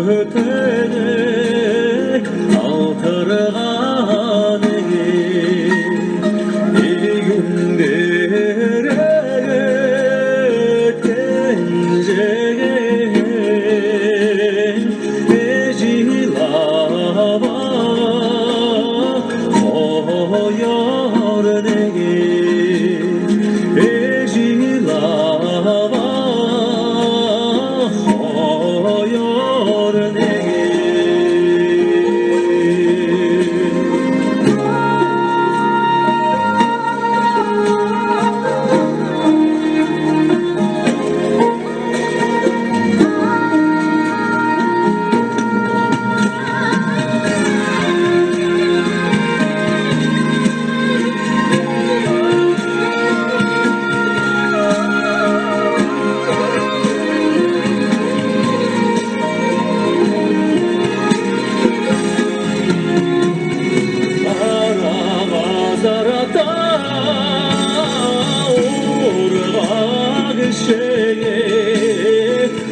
бөтелек алтырған күндер өткен жеген жылап қояр неге жылап қояр неге.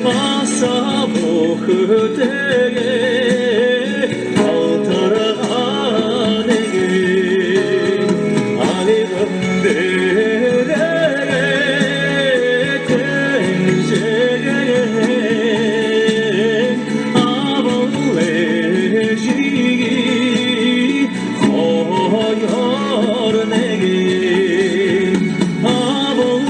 Аса бұқтеге алтырған екен алимындер өткен жеген абыл жиги қояр неге абыл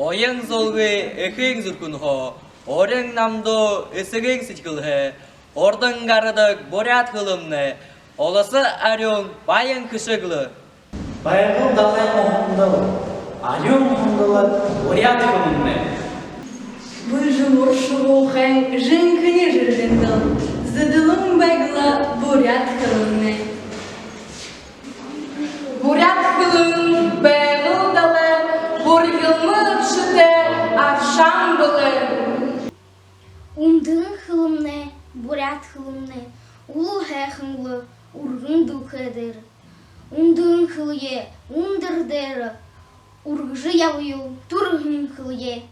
Oyang zolge ekeng zurkunho, oreng namdo esegeng sichkılhe, ordan garadak boryat kılımne, olası aryon bayan kışıglı. Bayağıl dalay moğundalı, aryon moğundalı boryat kılımne. Выживу шухен, женкіне жырдендал, задылым байгла бурят кылынне. Бурят кылын байгылдалы, бургылмы шыте аршан былы. Умдын хылымне, бурят хылымне, улу хэхынлы, ургын духедер. Умдын хылye, умдырдер, ургжы яуyu, тургын хылye.